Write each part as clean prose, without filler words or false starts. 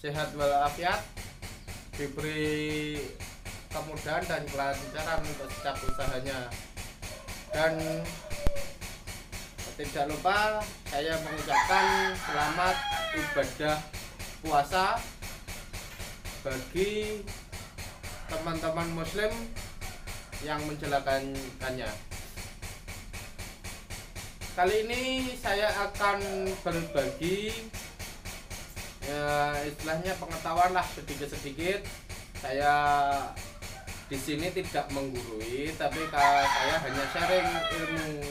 sehat walafiat, diberi kemudahan dan kelancaran untuk setiap usahanya. Dan tidak lupa saya mengucapkan selamat ibadah puasa bagi teman-teman muslim yang menjalankannya. Kali ini saya akan berbagi istilahnya pengetahuan lah, sedikit-sedikit. Saya di sini tidak menggurui, tapi saya hanya sharing ilmu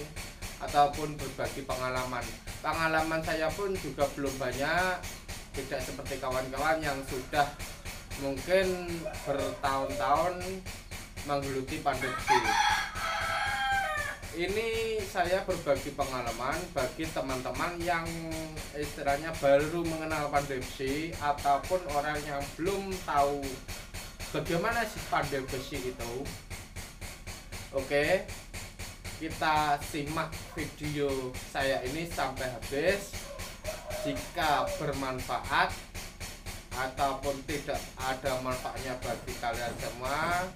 ataupun berbagi pengalaman. Pengalaman saya pun juga belum banyak, tidak seperti kawan-kawan yang sudah mungkin bertahun-tahun menggeluti pandemi. Ini saya berbagi pengalaman bagi teman-teman yang istilahnya baru mengenal pandemi ataupun orang yang belum tahu bagaimana sih pandemi itu. Oke, kita simak video saya ini sampai habis. Jika bermanfaat ataupun tidak ada manfaatnya bagi kalian semua,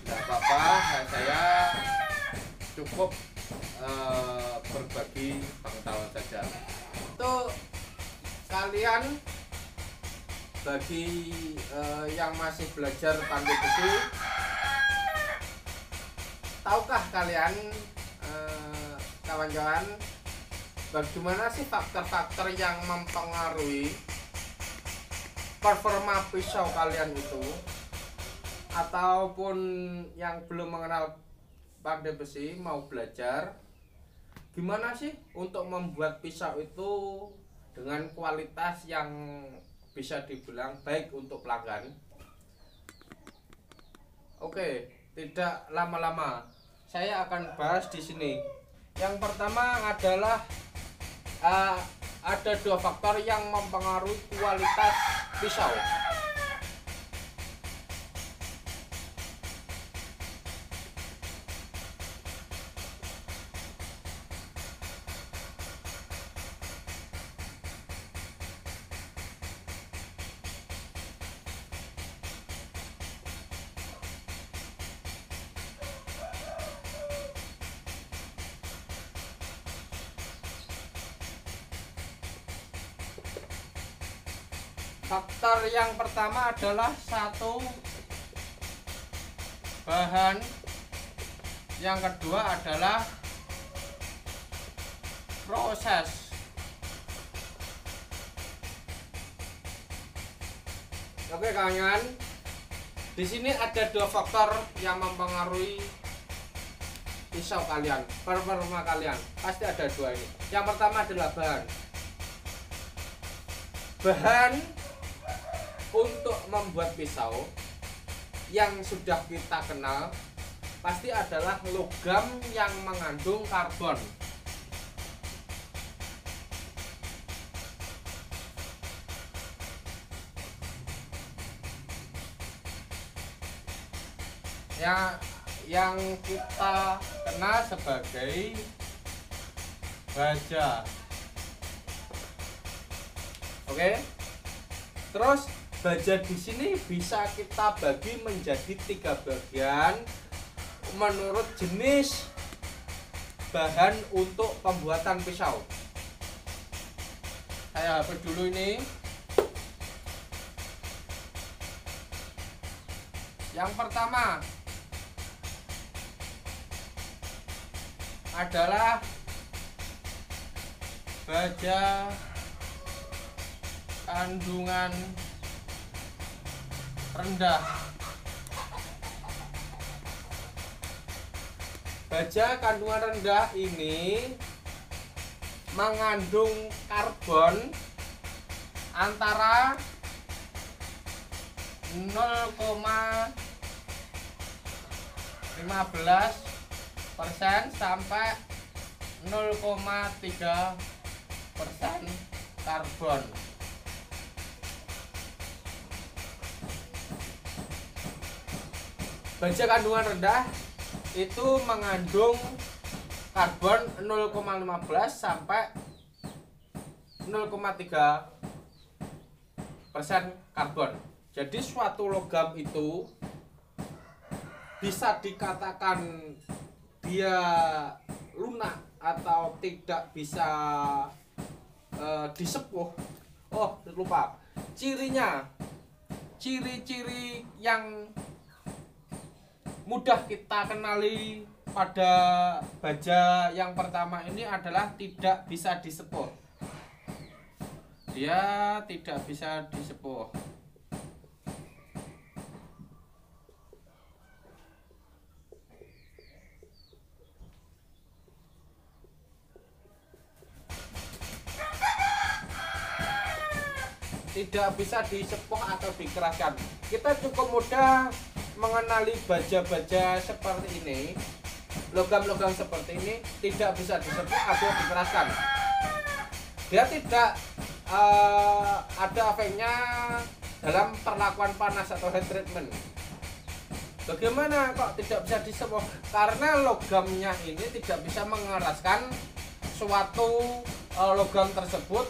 tidak apa-apa, saya cukup berbagi pengetahuan saja. Untuk kalian bagi yang masih belajar pandai besi, tahukah kalian kawan-kawan bagaimana sih faktor-faktor yang mempengaruhi performa pisau kalian itu? Ataupun yang belum mengenal pandai besi mau belajar, gimana sih untuk membuat pisau itu dengan kualitas yang bisa dibilang baik untuk pelanggan? Oke, tidak lama-lama saya akan bahas di sini. Yang pertama adalah ada dua faktor yang mempengaruhi kualitas pisau. Faktor yang pertama adalah satu, bahan. Yang kedua adalah proses. Oke kawan, di sini ada dua faktor yang mempengaruhi pisau kalian, performa kalian. Pasti ada dua ini. Yang pertama adalah bahan. Bahan untuk membuat pisau yang sudah kita kenal pasti adalah logam yang mengandung karbon. Yang kita kenal sebagai baja. Oke. Terus baja di sini bisa kita bagi menjadi 3 bagian menurut jenis bahan untuk pembuatan pisau. Saya hapus dulu ini. Yang pertama adalah baja kandungan rendah. Baja kandungan rendah ini mengandung karbon antara 0,15% sampai 0,3% karbon. Baja kandungan rendah itu mengandung karbon 0,15 sampai 0,3%. karbon. Jadi suatu logam itu bisa dikatakan dia lunak atau tidak bisa disepuh. Oh, lupa. Ciri-ciri yang mudah kita kenali pada baja yang pertama ini adalah tidak bisa disepuh. Dia tidak bisa disepuh. Tidak bisa disepuh atau dikeraskan. Kita cukup mudah mengenali baja-baja seperti ini. Logam-logam seperti ini tidak bisa disepuh atau dikeraskan. Dia tidak ada efeknya dalam perlakuan panas atau heat treatment. Bagaimana kok tidak bisa disepuh? Karena logamnya ini tidak bisa mengeraskan suatu logam tersebut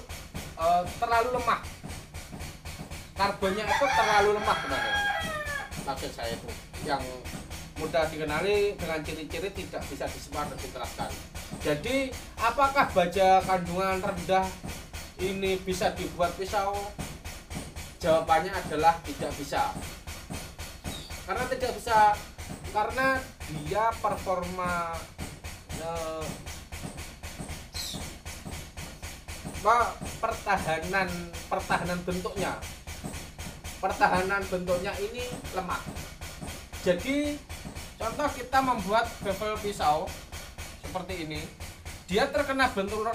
terlalu lemah. Karbonnya itu terlalu lemah, teman-teman. Maksud saya itu yang mudah dikenali dengan ciri-ciri tidak bisa disepuh atau dikeraskan. Jadi apakah baja kandungan rendah ini bisa dibuat pisau? Jawabannya adalah tidak bisa. Karena tidak bisa, karena dia performa pertahanan bentuknya ini lemah. Jadi contoh kita membuat bevel pisau seperti ini, dia terkena bentur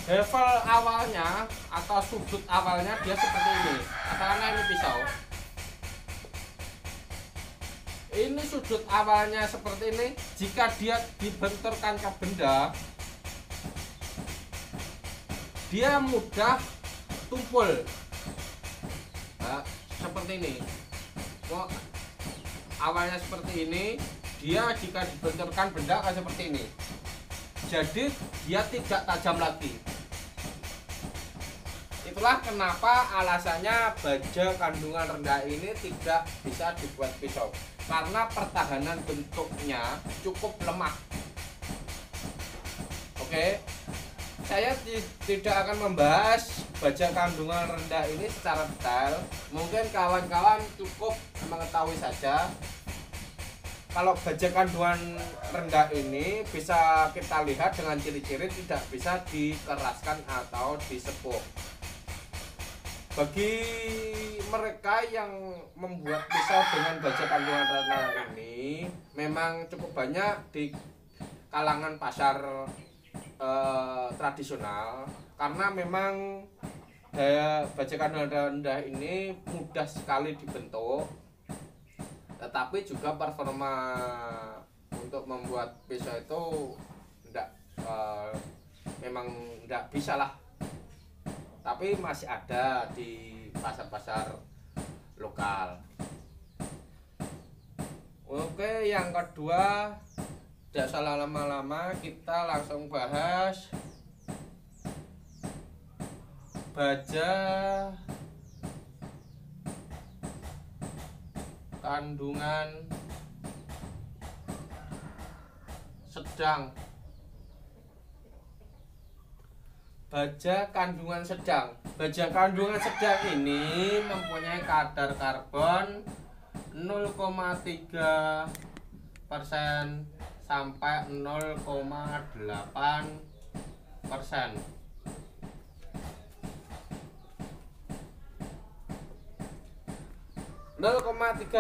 bevel awalnya atau sudut awalnya dia seperti ini. Katakanlah ini pisau. Ini sudut awalnya seperti ini. Jika dia dibenturkan ke benda, dia mudah tumpul. Nah, seperti ini. Awalnya seperti ini, dia jika dibenturkan benda akan seperti ini. Jadi dia tidak tajam lagi. Itulah kenapa alasannya baja kandungan rendah ini tidak bisa dibuat pisau, karena pertahanan bentuknya cukup lemah. Oke, saya tidak akan membahas baja kandungan rendah ini secara detail. Mungkin kawan-kawan cukup mengetahui saja kalau baja kandungan rendah ini bisa kita lihat dengan ciri-ciri tidak bisa dikeraskan atau disepuh. Bagi mereka yang membuat pisau dengan baja kandungan rendah ini memang cukup banyak di kalangan pasar tradisional, karena memang baja kandungan rendah ini mudah sekali dibentuk, tetapi juga performa untuk membuat pisau itu memang tidak bisa lah. Tapi masih ada di pasar-pasar lokal. Oke, yang kedua, tidak salah lama-lama, kita langsung bahas baja kandungan sedang. Baja kandungan sedang. Baja kandungan sedang ini mempunyai kadar karbon 0,3% sampai 0,8%.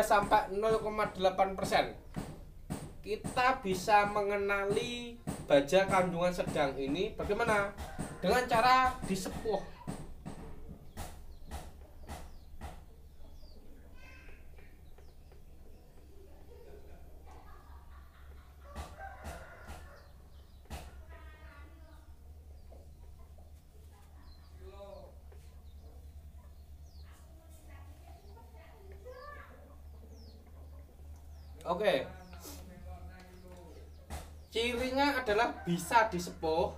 sampai 0,8%. Kita bisa mengenali baja kandungan sedang ini bagaimana? Dengan cara disepuh. Oke. Cirinya adalah bisa disepuh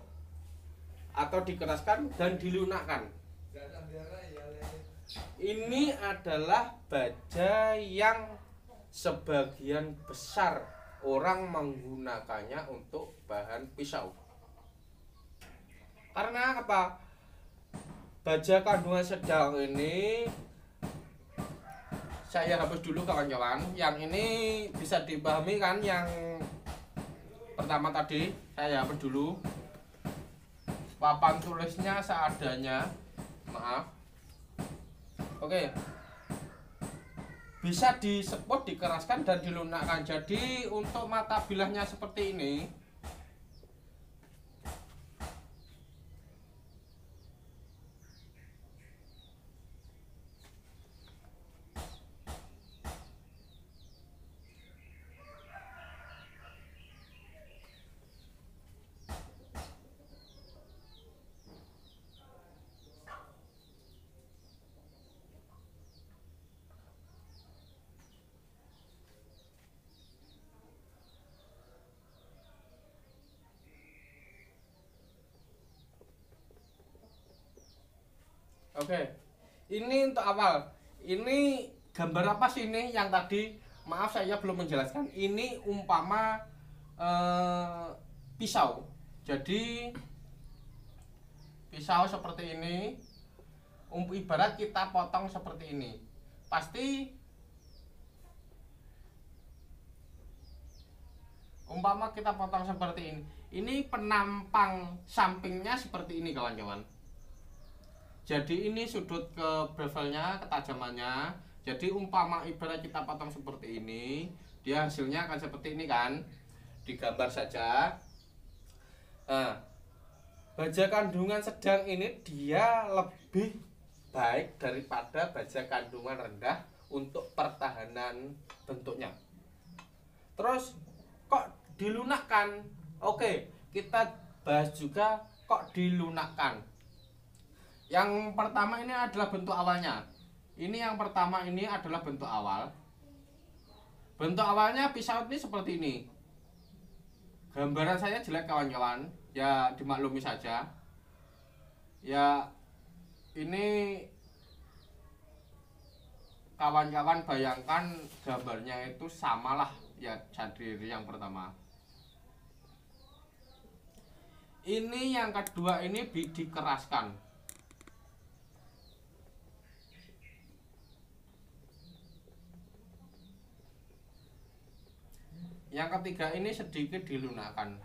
atau dikeraskan dan dilunakkan. Ini adalah baja yang sebagian besar orang menggunakannya untuk bahan pisau. Karena apa? Baja kandungan sedang ini saya hapus dulu kawan-kawan. Yang ini bisa dipahami kan, yang pertama tadi saya hapus dulu. Papan tulisnya seadanya. Maaf. Oke. Bisa diseput, dikeraskan dan dilunakkan. Jadi untuk mata bilahnya seperti ini. Oke, ini untuk awal. Ini gambar apa sih ini yang tadi? Maaf saya belum menjelaskan. Ini umpama pisau. Jadi pisau seperti ini. Ibarat kita potong seperti ini. Pasti umpama kita potong seperti ini. Ini penampang sampingnya seperti ini kawan-kawan. Jadi ini sudut ke bevelnya, ketajamannya. Jadi umpama ibarat kita potong seperti ini, dia hasilnya akan seperti ini kan. Digambar saja. Nah, baja kandungan sedang ini dia lebih baik daripada baja kandungan rendah untuk pertahanan bentuknya. Terus kok dilunakkan? Oke, kita bahas juga kok dilunakkan. Yang pertama ini adalah bentuk awalnya. Ini yang pertama ini adalah bentuk awal. Bentuk awalnya pisau ini seperti ini. Gambaran saya jelek kawan-kawan, ya dimaklumi saja. Ya ini kawan-kawan bayangkan gambarnya itu samalah ya jadi yang pertama. Ini yang kedua ini dikeraskan. Yang ketiga ini sedikit dilunakkan.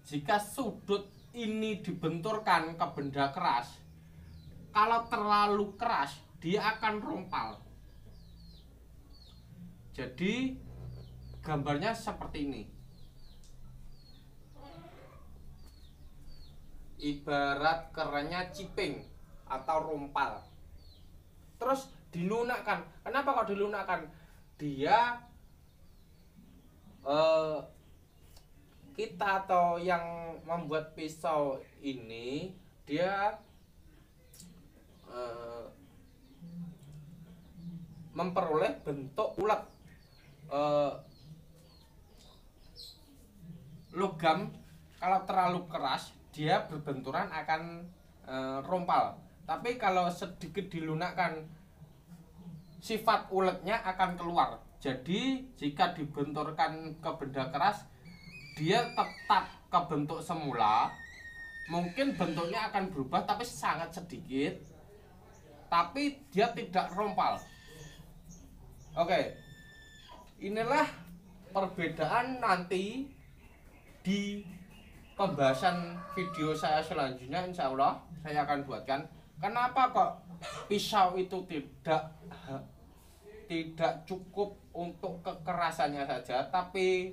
Jika sudut ini dibenturkan ke benda keras, kalau terlalu keras dia akan rompal. Jadi gambarnya seperti ini. Ibarat kerennya ciping atau rompal. Terus dilunakkan. Kenapa kok dilunakkan? Dia kita atau yang membuat pisau ini dia memperoleh bentuk ulet. Logam kalau terlalu keras dia berbenturan akan rompal. Tapi kalau sedikit dilunakkan, sifat uletnya akan keluar. Jadi jika dibenturkan ke benda keras, dia tetap ke bentuk semula. Mungkin bentuknya akan berubah tapi sangat sedikit. Tapi dia tidak rompal. Oke. Inilah perbedaan nanti di pembahasan video saya selanjutnya. Insya Allah saya akan buatkan kenapa kok pisau itu tidak cukup untuk kekerasannya saja, tapi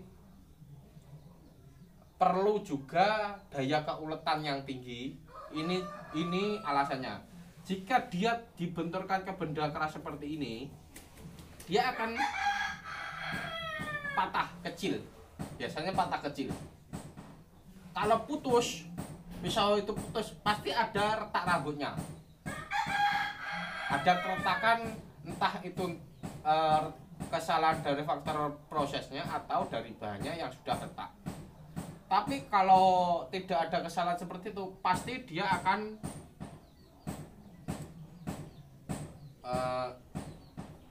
perlu juga daya keuletan yang tinggi. Ini alasannya. Jika dia dibenturkan ke benda keras seperti ini, dia akan patah kecil. Biasanya patah kecil. Kalau putus, pisau itu putus, pasti ada retak rambutnya. Ada keretakan, entah itu kesalahan dari faktor prosesnya atau dari bahannya yang sudah retak. Tapi kalau tidak ada kesalahan seperti itu, pasti dia akan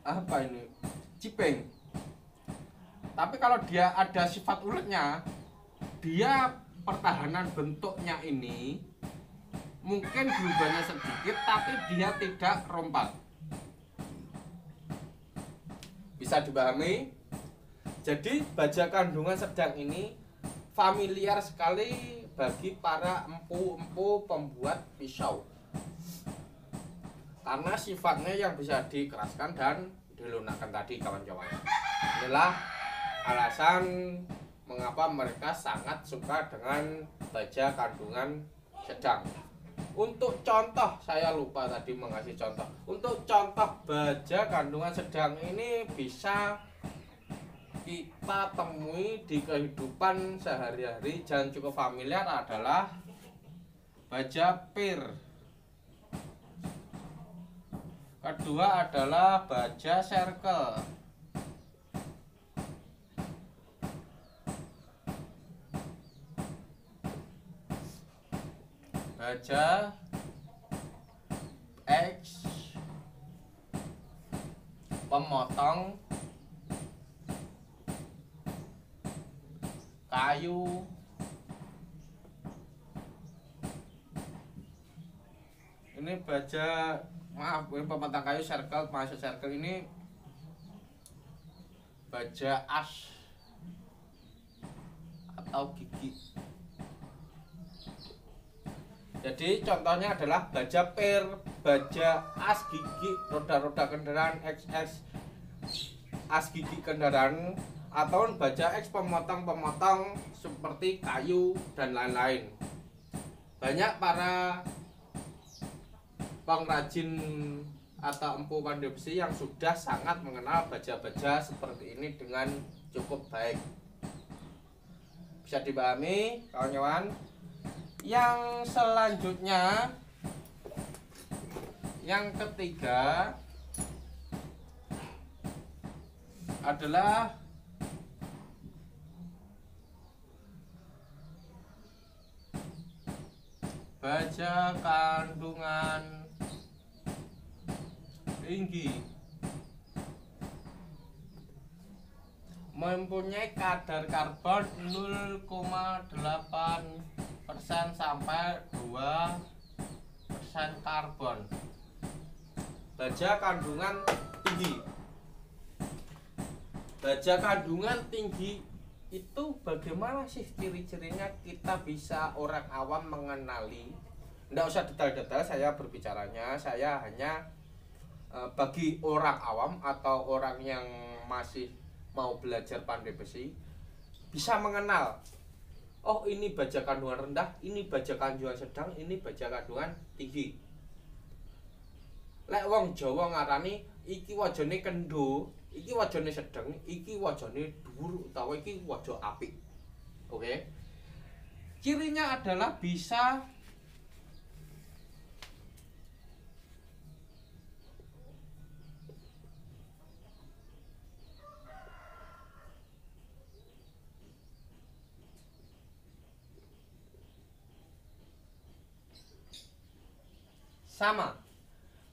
apa ini, cipeng. Tapi kalau dia ada sifat uletnya, dia pertahanan bentuknya ini mungkin berubahnya sedikit, tapi dia tidak rompak. Bisa dipahami? Jadi baja kandungan sedang ini familiar sekali bagi para empu-empu pembuat pisau, karena sifatnya yang bisa dikeraskan dan dilunakkan tadi, kawan-kawan. Inilah alasan mengapa mereka sangat suka dengan baja kandungan sedang. Untuk contoh, saya lupa tadi mengasih contoh. Untuk contoh baja kandungan sedang ini bisa kita temui di kehidupan sehari-hari dan cukup familiar adalah baja pir. Kedua adalah baja circle. Baja X pemotong kayu. Ini baja, maaf, ini pemotong kayu circle, masuk circle ini baja as atau gigi. Jadi contohnya adalah baja per, baja as gigi, roda-roda kendaraan XX, as gigi kendaraan, atau baja X pemotong-pemotong seperti kayu dan lain-lain. Banyak para pengrajin atau empu pandai besi yang sudah sangat mengenal baja-baja seperti ini dengan cukup baik. Bisa dipahami, kawan-kawan? Yang selanjutnya, yang ketiga adalah baja kandungan tinggi, mempunyai kadar karbon 0,8% sampai 2% karbon. Baja kandungan tinggi. Baja kandungan tinggi itu bagaimana sih ciri-cirinya, kita bisa orang awam mengenali? Nggak usah detail-detail saya berbicaranya, saya hanya bagi orang awam atau orang yang masih mau belajar pandai besi bisa mengenal, oh ini baja kandungan rendah, ini baja kandungan sedang, ini baja kandungan tinggi. Lek wong Jawa ngarani iki wajane kendo, iki wajane sedang, iki wajane dhuwur utawa iki waja apik. Oke. Cirinya adalah bisa sama,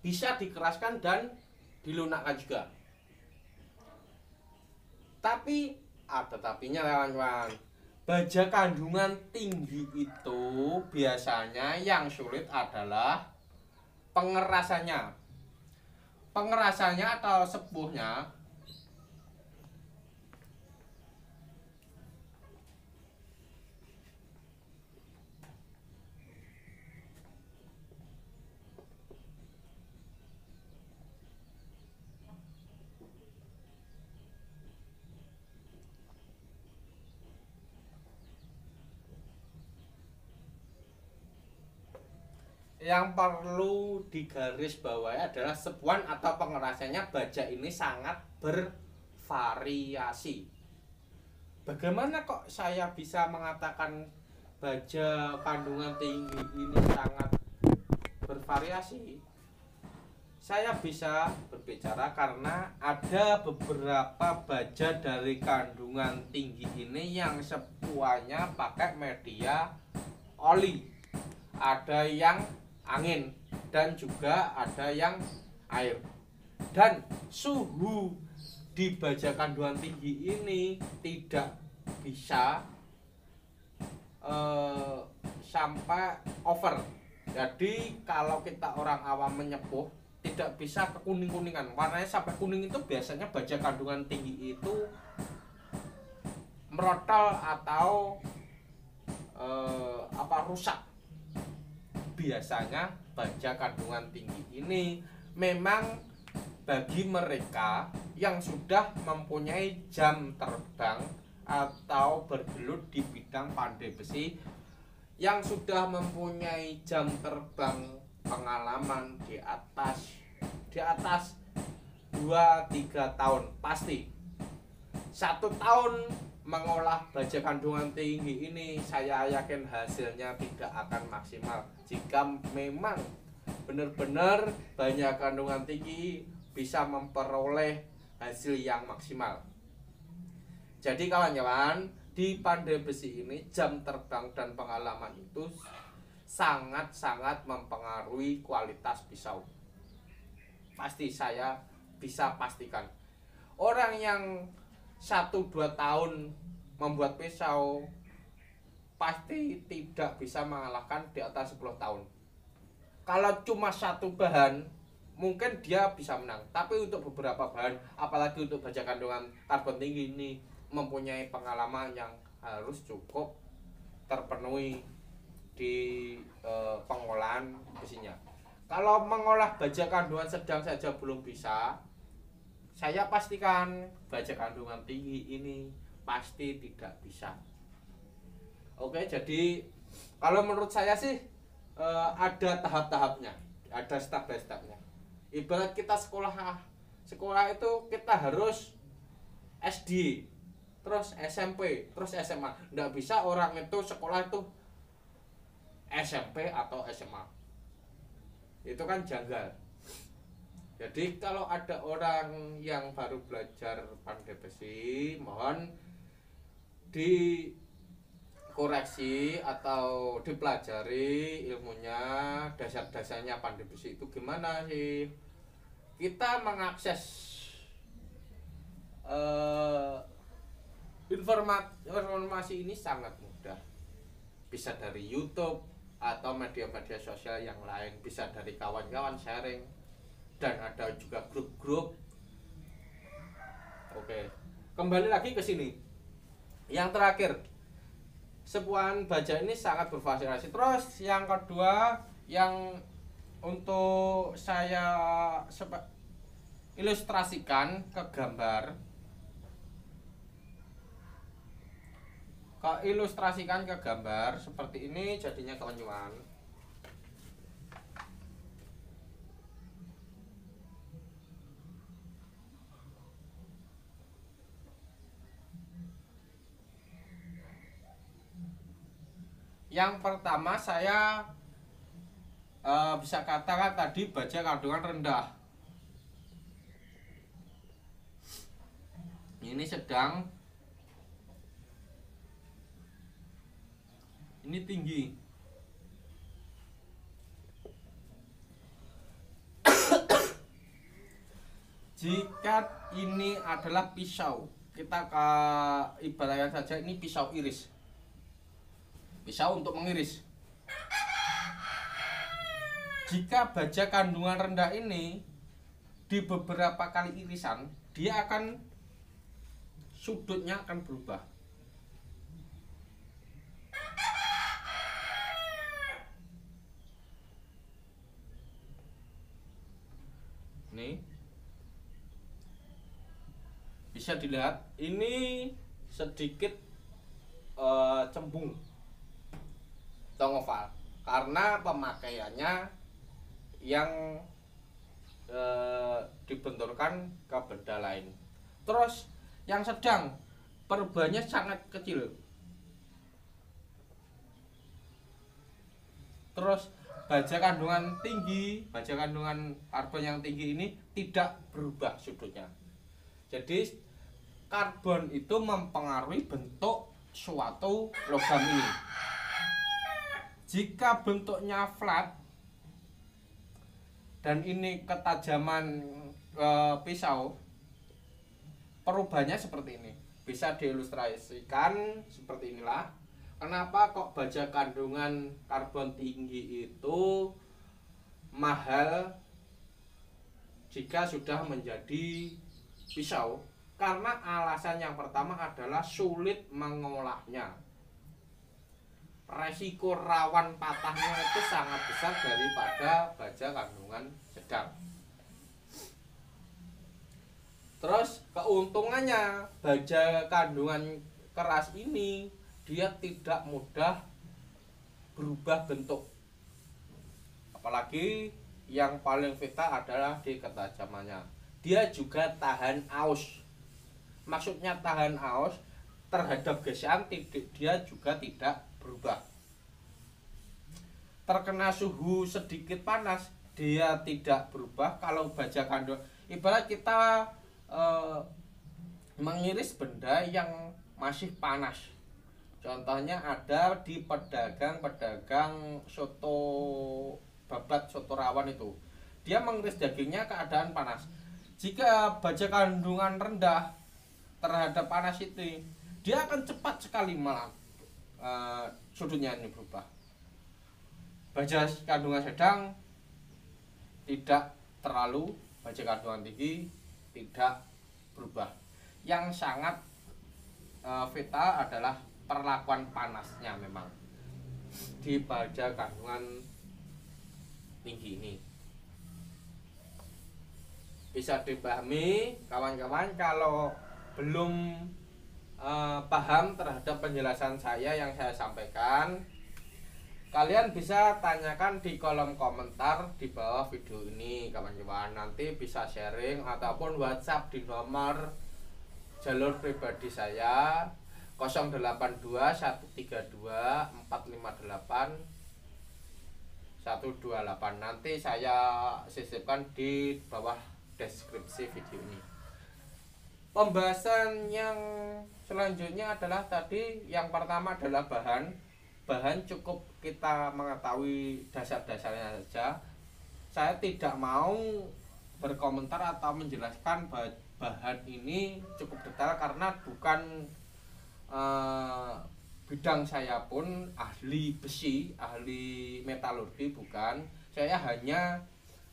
bisa dikeraskan dan dilunakkan juga. Tapi ada tapinya, kawan-kawan. Baja kandungan tinggi itu biasanya yang sulit adalah pengerasannya. Pengerasannya atau sepuhnya yang perlu digarisbawahi adalah sepuhan atau pengerasannya. Baja ini sangat bervariasi. Bagaimana kok saya bisa mengatakan baja kandungan tinggi ini sangat bervariasi, saya bisa berbicara karena ada beberapa baja dari kandungan tinggi ini yang semuanya pakai media oli, ada yang angin dan juga ada yang air. Dan suhu di baja kandungan tinggi ini tidak bisa sampai over. Jadi kalau kita orang awam menyepuh tidak bisa kekuning-kuningan, warnanya sampai kuning itu biasanya baja kandungan tinggi itu merotol atau rusak. Biasanya baja kandungan tinggi ini memang bagi mereka yang sudah mempunyai jam terbang atau bergelut di bidang pandai besi, yang sudah mempunyai jam terbang pengalaman di atas 2-3 tahun pasti. 1 tahun mengolah baja kandungan tinggi ini, saya yakin hasilnya tidak akan maksimal jika memang benar-benar banyak kandungan tinggi bisa memperoleh hasil yang maksimal. Jadi kawan-kawan, di pandai besi ini jam terbang dan pengalaman itu sangat-sangat mempengaruhi kualitas pisau. Pasti saya bisa pastikan orang yang 1-2 tahun membuat pisau pasti tidak bisa mengalahkan di atas 10 tahun. Kalau cuma satu bahan mungkin dia bisa menang, tapi untuk beberapa bahan, apalagi untuk baja kandungan karbon tinggi ini, mempunyai pengalaman yang harus cukup terpenuhi di pengolahan besinya. Kalau mengolah baja kandungan sedang saja belum bisa, saya pastikan baja kandungan tinggi ini pasti tidak bisa. Oke, jadi kalau menurut saya sih ada tahap-tahapnya, ada step by stepnya. Ibarat kita sekolah itu kita harus SD, terus SMP, terus SMA. Nggak bisa orang itu sekolah itu SMP atau SMA, itu kan janggal. Jadi kalau ada orang yang baru belajar pandai besi, mohon dikoreksi atau dipelajari ilmunya, dasar-dasarnya pandai besi itu gimana sih. Kita mengakses informasi ini sangat mudah, bisa dari YouTube atau media-media sosial yang lain, bisa dari kawan-kawan sharing, dan ada juga grup-grup. Oke, kembali lagi ke sini. Yang terakhir, sebuah baja ini sangat bervariasi. Terus yang kedua, yang untuk saya ilustrasikan ke gambar, seperti ini jadinya kawan-kawan. Yang pertama saya bisa katakan tadi baja kandungan rendah. Ini sedang, ini tinggi. Jika ini adalah pisau, kita ibaratkan saja ini pisau iris, pisau untuk mengiris. Jika baja kandungan rendah ini di beberapa kali irisan, dia akan sudutnya akan berubah. Nih, bisa dilihat ini sedikit cembung atau oval karena pemakaiannya yang dibenturkan ke benda lain. Terus yang sedang perubahannya sangat kecil. Terus baja kandungan tinggi, baja kandungan karbon yang tinggi ini tidak berubah sudutnya. Jadi karbon itu mempengaruhi bentuk suatu logam ini. Jika bentuknya flat dan ini ketajaman pisau, perubahannya seperti ini. Bisa diilustrasikan seperti inilah. Kenapa kok baja kandungan karbon tinggi itu mahal jika sudah menjadi pisau? Karena alasan yang pertama adalah sulit mengolahnya. Resiko rawan patahnya itu sangat besar daripada baja kandungan sedang. Terus keuntungannya, baja kandungan keras ini dia tidak mudah berubah bentuk. Apalagi yang paling vital adalah di ketajamannya. Dia juga tahan aus. Maksudnya tahan aus terhadap gesekan, dia juga tidak berubah. Terkena suhu sedikit panas, dia tidak berubah. Kalau baja kandungan, ibarat kita mengiris benda yang masih panas. Contohnya ada di pedagang soto babat, soto rawon itu. Dia mengiris dagingnya keadaan panas. Jika baja kandungan rendah terhadap panas itu, dia akan cepat sekali malah sudutnya ini berubah. Baja kandungan sedang tidak terlalu, baja kandungan tinggi tidak berubah. Yang sangat vital adalah perlakuan panasnya memang di baja kandungan tinggi ini. Bisa dipahami kawan-kawan. Kalau belum paham terhadap penjelasan saya yang saya sampaikan, kalian bisa tanyakan di kolom komentar di bawah video ini kawan-kawan. Nanti bisa sharing ataupun WhatsApp di nomor jalur pribadi saya 082 132 458 128. Nanti saya sisipkan di bawah deskripsi video ini. Pembahasan yang selanjutnya adalah tadi yang pertama adalah bahan cukup kita mengetahui dasar-dasarnya saja. Saya tidak mau berkomentar atau menjelaskan bahan ini cukup detail karena bukan bidang saya pun ahli besi, ahli metalurgi bukan. Saya hanya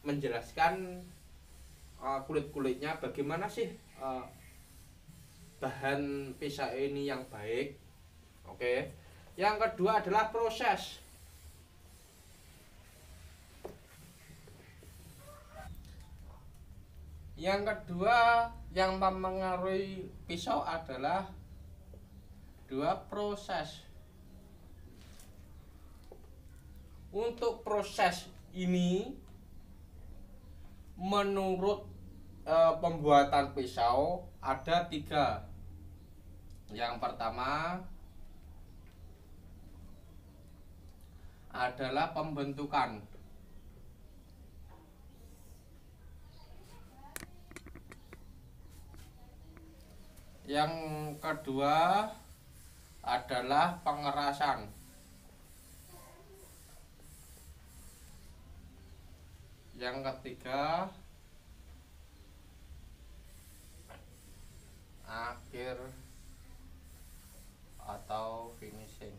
menjelaskan kulit-kulitnya, bagaimana sih bahan pisau ini yang baik. Oke. Yang kedua adalah proses. Yang kedua yang mempengaruhi pisau adalah dua proses. Untuk proses ini menurut pembuatan pisau ada 3. Yang pertama adalah pembentukan. Yang kedua adalah pengerasan. Yang ketiga akhir atau finishing.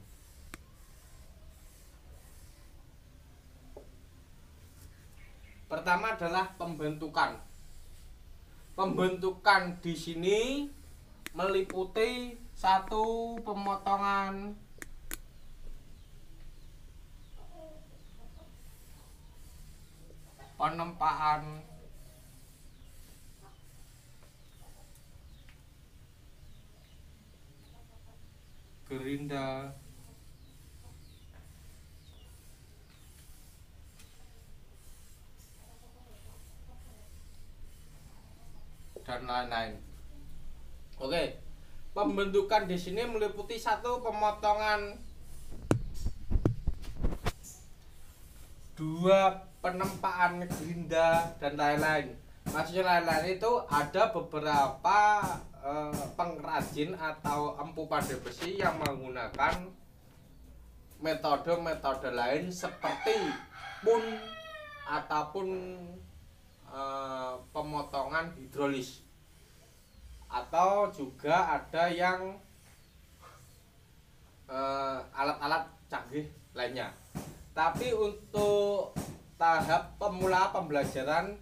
Pertama adalah pembentukan. Pembentukan di sini meliputi 1. Pemotongan, penempaan, gerinda, dan lain-lain. Oke, pembentukan di sini meliputi 1. Pemotongan. dua penempaan gerinda dan lain-lain. Maksudnya lain-lain itu ada beberapa pengrajin atau empu pandai besi yang menggunakan metode-metode lain seperti pun ataupun pemotongan hidrolis, atau juga ada yang alat-alat canggih lainnya. Tapi untuk tahap pemula pembelajaran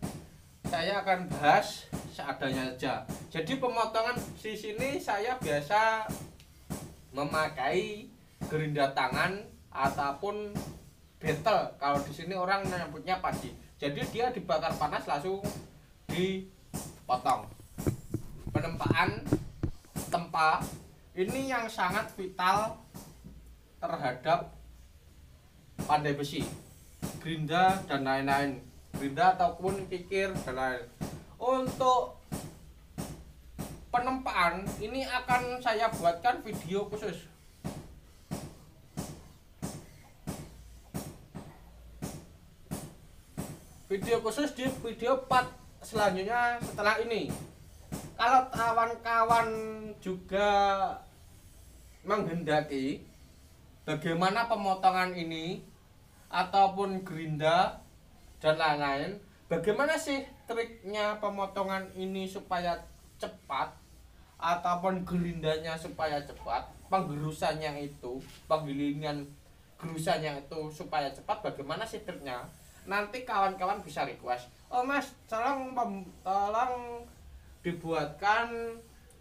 saya akan bahas seadanya saja. Jadi pemotongan di sini saya biasa memakai gerinda tangan ataupun betel. Kalau di sini orang menyebutnya padi. Jadi dia dibakar panas langsung dipotong. Penempaan tempa ini yang sangat vital terhadap pandai besi, gerinda dan lain-lain. Gerinda ataupun kikir dan lain. Untuk penempaan ini akan saya buatkan video khusus. Video khusus di video part selanjutnya setelah ini. Kalau kawan-kawan juga menghendaki bagaimana pemotongan ini ataupun gerinda dan lain-lain, bagaimana sih triknya pemotongan ini supaya cepat ataupun gerindanya supaya cepat, penggerusannya itu, penggilingan gerusannya itu supaya cepat, bagaimana sih triknya? Nanti kawan-kawan bisa request, oh mas tolong dibuatkan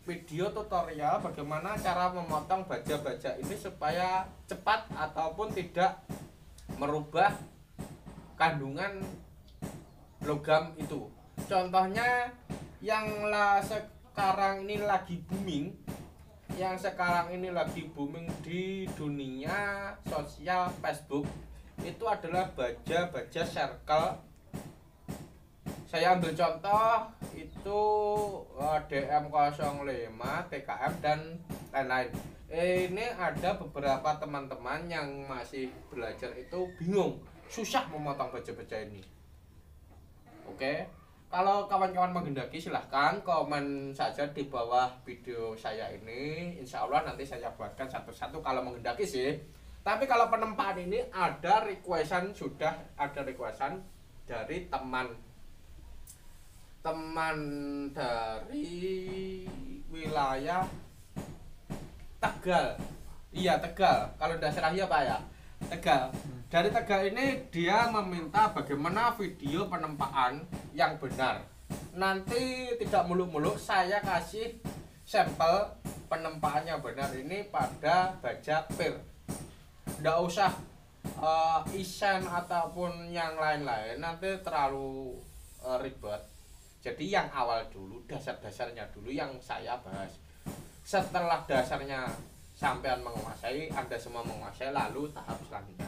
video tutorial bagaimana cara memotong baja-baja ini supaya cepat ataupun tidak merubah kandungan logam itu. Contohnya yang sekarang ini lagi booming, di dunia sosial Facebook itu adalah baja-baja circle. Saya ambil contoh itu DM05, TKM dan lain-lain. Ini ada beberapa teman-teman yang masih belajar itu bingung, susah memotong baja-baja ini. Oke, kalau kawan-kawan menghendaki silahkan komen saja di bawah video saya ini. Insya Allah nanti saya buatkan satu-satu kalau menghendaki sih. Tapi kalau penempaan ini ada requestan, sudah ada requestan dari teman dari wilayah Tegal. Iya, Tegal. Kalau dasar ya Pak ya, Tegal. Dari Tegal ini dia meminta bagaimana video penempaan yang benar. Nanti tidak muluk-muluk saya kasih sampel penempaannya benar ini pada baja pir. Nggak usah isen ataupun yang lain-lain, nanti terlalu ribet. Jadi yang awal dulu, dasar-dasarnya dulu yang saya bahas. Setelah dasarnya sampean menguasai, Anda semua menguasai, lalu tahap selanjutnya.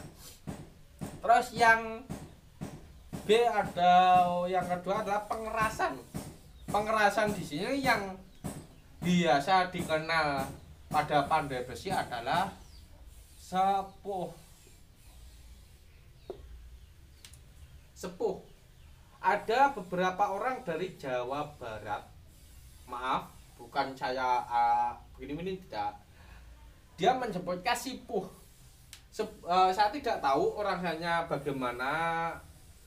Terus yang B yang kedua adalah pengerasan. Pengerasan di sini yang biasa dikenal pada pandai besi adalah sepuh. Ada beberapa orang dari Jawa Barat, maaf, bukan saya begini tidak. Dia menyebutkan sipuh. Saya tidak tahu orangnya bagaimana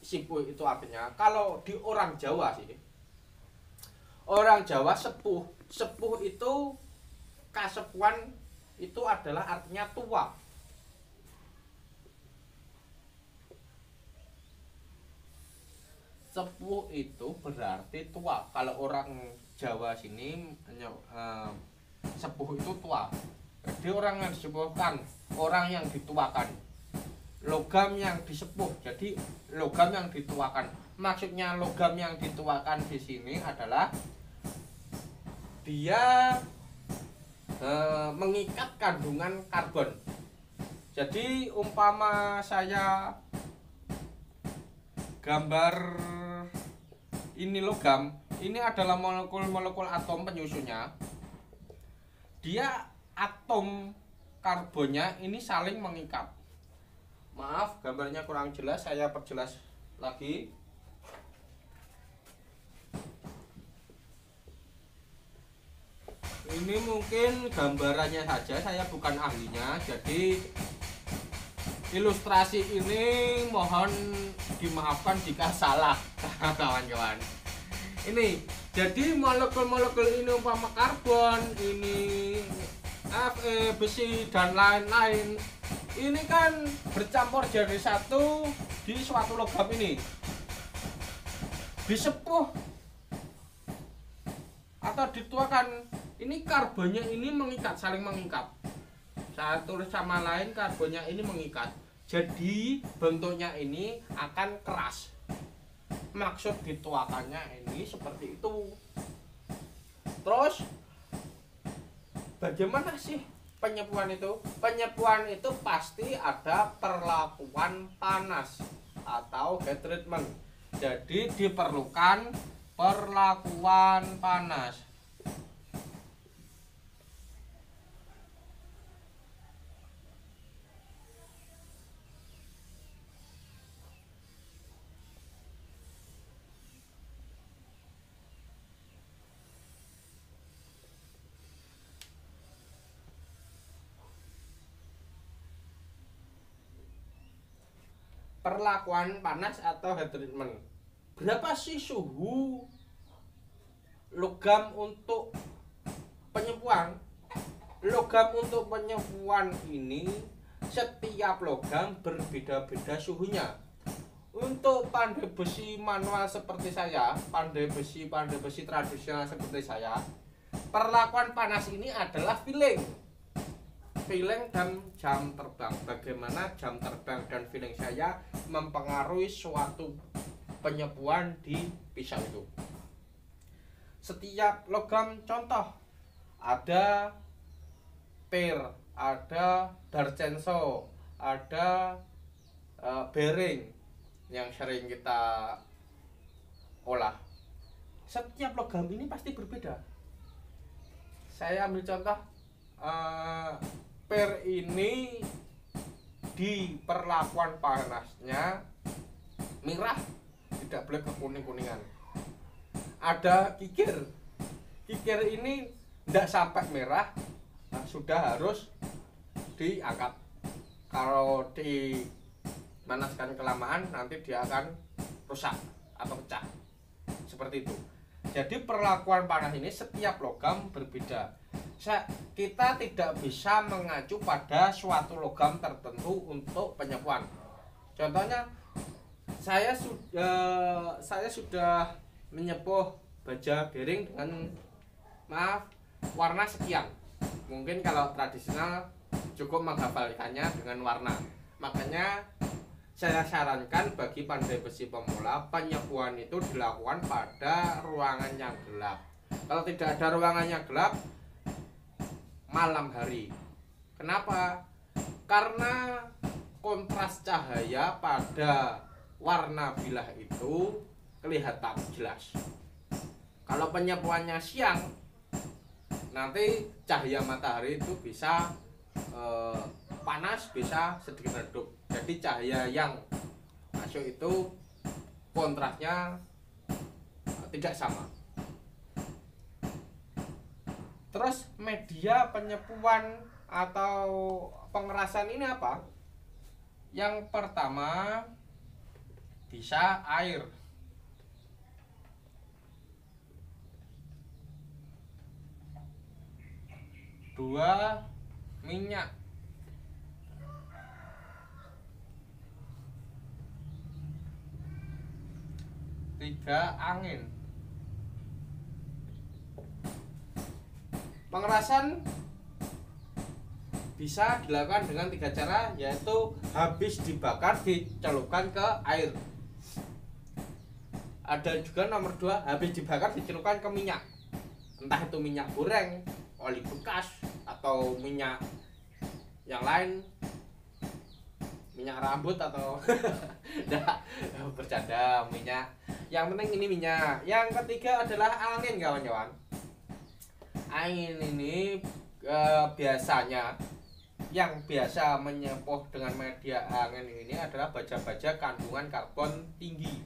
sipuh itu artinya. Kalau di orang Jawa sih, orang Jawa sepuh. Sepuh itu kasepuan itu adalah artinya tua. Sepuh itu berarti tua. Kalau orang Jawa sini sepuh itu tua. Jadi orang yang disepuhkan, orang yang dituakan. Logam yang disepuh. Jadi logam yang dituakan. Maksudnya logam yang dituakan di sini adalah dia mengikat kandungan karbon. Jadi umpama saya gambar ini logam, ini adalah molekul-molekul atom penyusunnya. Dia atom karbonnya ini saling mengikat. Maaf gambarnya kurang jelas, saya perjelas lagi. Ini mungkin gambarannya saja, saya bukan ahlinya, jadi ilustrasi ini mohon dimaafkan jika salah kawan-kawan. Ini jadi molekul-molekul ini umpama karbon, ini Fe, besi dan lain-lain, ini kan bercampur jadi satu di suatu logam ini, disepuh atau dituakan. Ini karbonnya ini mengikat, saling mengikat satu sama lain, karbonnya ini mengikat, jadi bentuknya ini akan keras. Maksud dituakannya ini seperti itu. Terus bagaimana sih penyepuan itu? Penyepuan itu pasti ada perlakuan panas atau heat treatment. Jadi diperlukan perlakuan panas. Perlakuan panas atau heat treatment. Berapa sih suhu logam untuk penyepuan? Logam untuk penyepuan ini setiap logam berbeda-beda suhunya. Untuk pandai besi manual seperti saya, pandai besi tradisional seperti saya, perlakuan panas ini adalah feeling dan jam terbang. Bagaimana jam terbang dan feeling saya mempengaruhi suatu penyepuan di pisau itu. Setiap logam, contoh ada per, ada darcenso, ada bearing yang sering kita olah. Setiap logam ini pasti berbeda. Saya ambil contoh, per ini di perlakuan panasnya merah, tidak boleh kekuning-kuningan. Ada kikir ini tidak sampai merah, sudah harus diangkat. Kalau dipanaskan kelamaan nanti dia akan rusak atau pecah, seperti itu. Jadi perlakuan panas ini setiap logam berbeda. Kita tidak bisa mengacu pada suatu logam tertentu untuk penyepuan. Contohnya saya sudah menyepuh baja bearing dengan warna sekian. Mungkin kalau tradisional cukup menghafalkannya dengan warna. Makanya saya sarankan bagi pandai besi pemula, penyepuan itu dilakukan pada ruangan yang gelap. Kalau tidak ada ruangan yang gelap, malam hari. Kenapa? Karena kontras cahaya pada warna bilah itu kelihatan jelas. Kalau penyepuannya siang, nanti cahaya matahari itu bisa panas, bisa sedikit redup. Jadi cahaya yang masuk itu kontrasnya tidak sama. Terus media penyepuan atau pengerasan ini apa? Yang pertama bisa air. Dua, minyak. Tiga, angin. Pengerasan bisa dilakukan dengan tiga cara, yaitu habis dibakar dicelupkan ke air. Ada juga nomor dua, habis dibakar dicelupkan ke minyak. Entah itu minyak goreng, oli bekas, atau minyak yang lain, minyak rambut atau bercanda, minyak. Yang penting ini minyak. Yang ketiga adalah angin, kawan-kawan. Angin ini biasanya yang biasa menyempuh dengan media angin ini adalah baja-baja kandungan karbon tinggi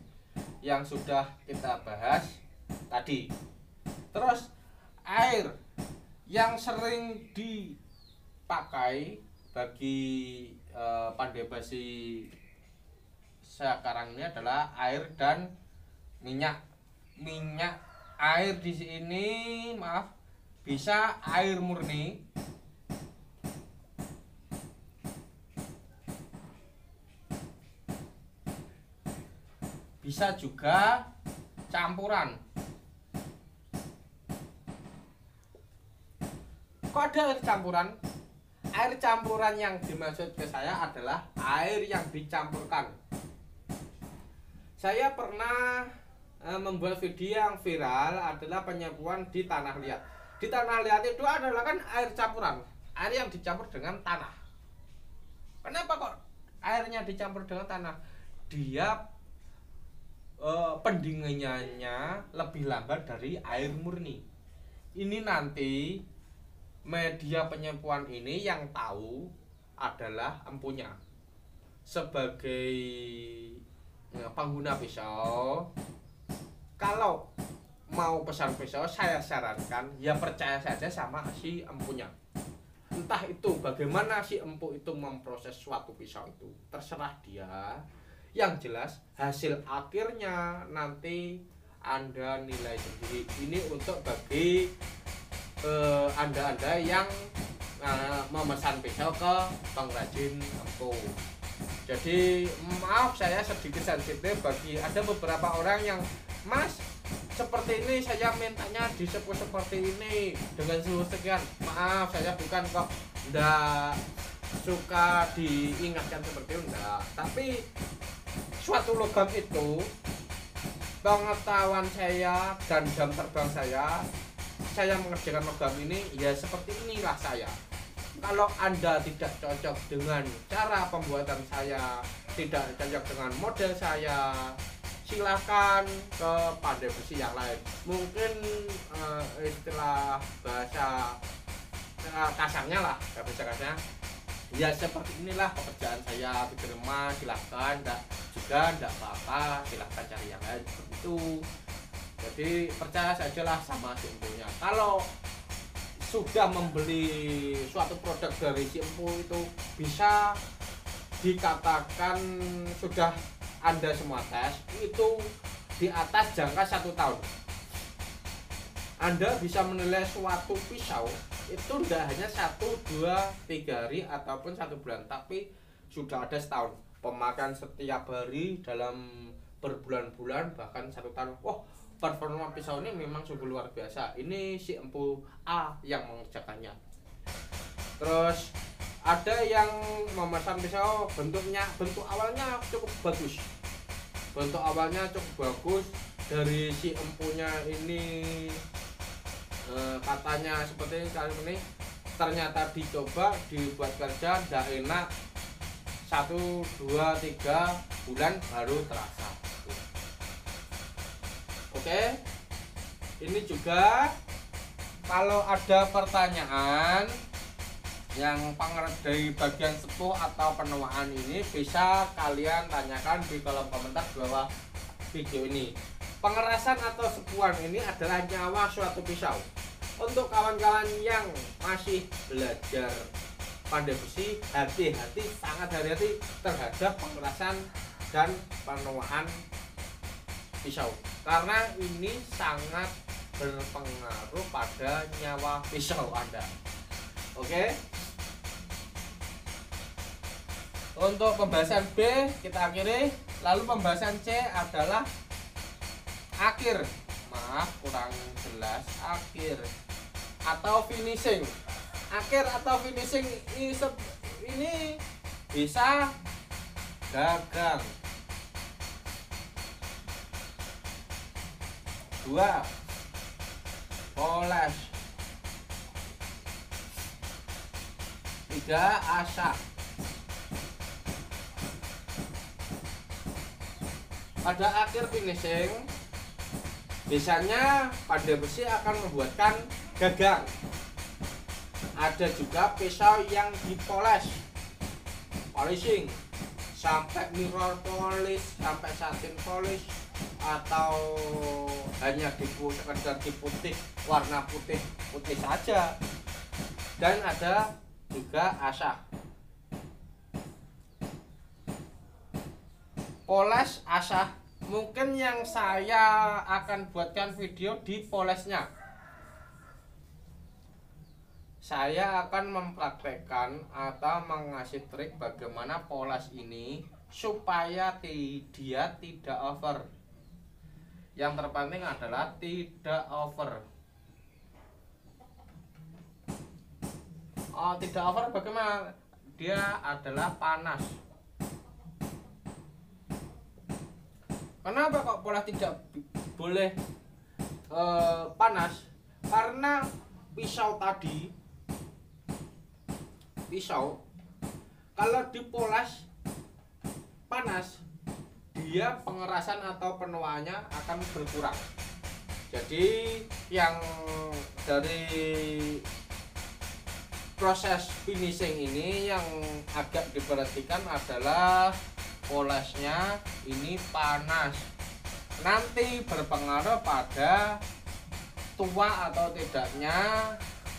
yang sudah kita bahas tadi. Terus air yang sering dipakai bagi pandai besi sekarang ini adalah air dan minyak. Air di sini bisa air murni, bisa juga campuran. Kok ada air campuran? Air campuran yang dimaksud ke saya adalah air yang dicampurkan. Saya pernah membuat video yang viral adalah penyembuhan di tanah liat. Di tanah liat itu adalah kan air campuran, air yang dicampur dengan tanah. Kenapa kok airnya dicampur dengan tanah? Dia pendinginannya lebih lambat dari air murni. Ini nanti media penyembuhan ini yang tahu adalah empunya. Sebagai pengguna pisau, kalau mau pesan pisau, saya sarankan ya percaya saja sama si empunya. Entah itu bagaimana si empu itu memproses suatu pisau itu, terserah dia. Yang jelas hasil akhirnya nanti Anda nilai sendiri. Ini untuk bagi Anda yang memesan pisau ke pengrajin empu. Jadi maaf saya sedikit sensitif bagi ada beberapa orang yang, Mas, seperti ini saya mintanya disepuh seperti ini dengan suhu sekian. Maaf, saya bukan kok ndak suka diingatkan seperti itu, enggak. Tapi suatu logam itu pengetahuan saya dan jam terbang saya mengerjakan logam ini ya seperti inilah saya. Kalau Anda tidak cocok dengan cara pembuatan saya, tidak cocok dengan model saya, silakan ke pandai besi yang lain. Mungkin istilah bahasa kasarnya lah, bahasa kasarnya ya seperti inilah pekerjaan saya diterima, silahkan. Tidak apa-apa, silahkan cari yang lain seperti itu. Jadi percaya sajalah sama si empunya. Kalau sudah membeli suatu produk dari si empu itu bisa dikatakan sudah Anda semua tes itu di atas jangka 1 tahun. Anda bisa menilai suatu pisau itu tidak hanya 1, 2, 3 hari ataupun 1 bulan, tapi sudah ada setahun. Pemakaian setiap hari dalam berbulan-bulan bahkan 1 tahun. Wah, performa pisau ini memang sungguh luar biasa. Ini si empu A yang mengerjakannya. Terus ada yang memesan pisau bentuk awalnya cukup bagus. Bentuk awalnya cukup bagus dari si empunya ini katanya seperti ini. Ternyata dicoba dibuat kerja tidak enak. 1, 2, 3 bulan baru terasa. Oke, ini juga kalau ada pertanyaan yang dari bagian sepuh atau penuaan ini bisa kalian tanyakan di kolom komentar bawah video ini. Pengerasan atau sepuhan ini adalah nyawa suatu pisau. Untuk kawan-kawan yang masih belajar pandai besi, hati-hati, sangat hati-hati terhadap pengerasan dan penuaan pisau, karena ini sangat berpengaruh pada nyawa pisau Anda. Oke. Untuk pembahasan B kita akhiri, lalu pembahasan C adalah akhir. Maaf kurang jelas, akhir atau finishing. Akhir atau finishing ini bisa gagang. 2, poles. 3, asap. Pada akhir finishing biasanya pandai besi akan membuatkan gagang Ada juga pisau yang dipoles, polishing, sampai mirror polish, sampai satin polish, atau hanya sekedar diputih, warna putih saja. Dan ada juga asah, poles asah. Mungkin yang saya akan buatkan video di polesnya. Saya akan mempraktekkan atau mengasih trik bagaimana poles ini supaya dia tidak over. Yang terpenting adalah tidak over. Tidak over bagaimana? Dia adalah panas. Kenapa kok poles tidak boleh panas? Karena pisau kalau dipoles panas, dia pengerasan atau penuaannya akan berkurang. Jadi yang dari proses finishing ini yang agak diperhatikan adalah polesnya ini panas, nanti berpengaruh pada tua atau tidaknya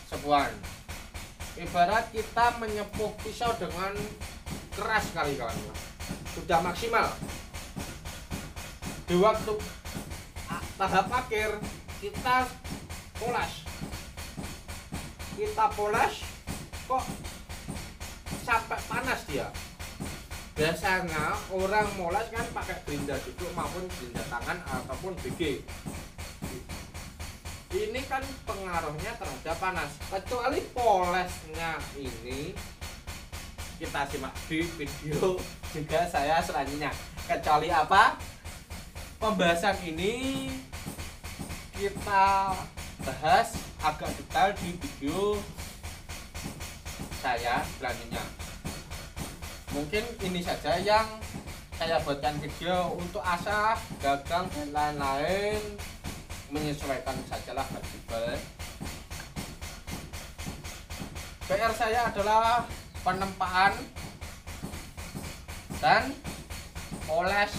sebuah. Ibarat kita menyepuh pisau dengan keras sekali kawan, sudah maksimal. Di waktu tahap akhir kita poles kok sampai panas dia. Biasanya orang moles kan pakai gerinda duduk maupun gerinda tangan ataupun BG. Ini kan pengaruhnya terhadap panas. Kecuali polesnya ini kita simak di video juga saya selanjutnya. Kecuali apa? Pembahasan ini kita bahas agak detail di video saya selanjutnya. Mungkin ini saja yang saya buatkan video untuk asah, gagang, dan lain-lain. Menyesuaikan sajalah fleksibel. PR saya adalah penempaan dan poles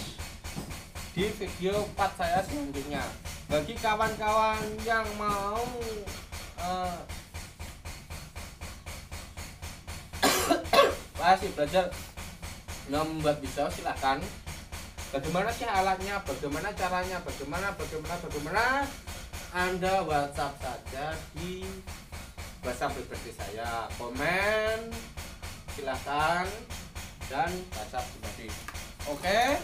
di video part saya selanjutnya. Bagi kawan-kawan yang mau masih belajar membuat pisau, silahkan. Bagaimana sih alatnya, bagaimana caranya, bagaimana Anda WhatsApp saja di WhatsApp pribadi saya, komen silahkan, dan WhatsApp pribadi. Oke,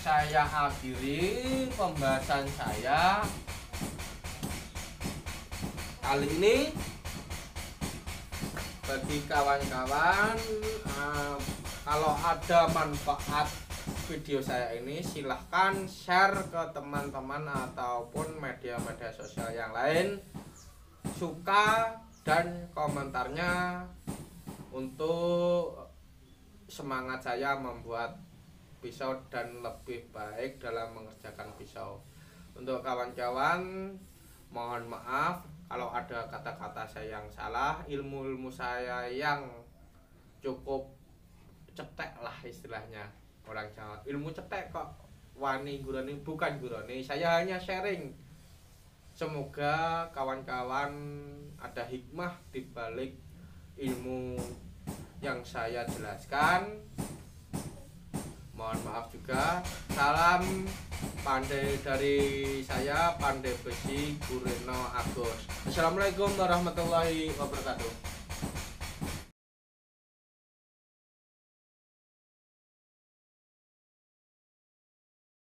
saya akhiri pembahasan saya kali ini. Bagi kawan-kawan, kalau ada manfaat video saya ini, silahkan share ke teman-teman ataupun media-media sosial yang lain. Suka dan komentarnya untuk semangat saya membuat pisau dan lebih baik dalam mengerjakan pisau. Untuk kawan-kawan, mohon maaf kalau ada kata-kata saya yang salah, ilmu saya yang cukup cetek lah istilahnya orang Jawa. Ilmu cetek kok wani gurani, bukan gurani, saya hanya sharing. Semoga kawan-kawan ada hikmah di balik ilmu yang saya jelaskan. Mohon maaf juga. Salam pandai dari saya, Pandai Besi Gurino Agus. Assalamualaikum warahmatullahi wabarakatuh.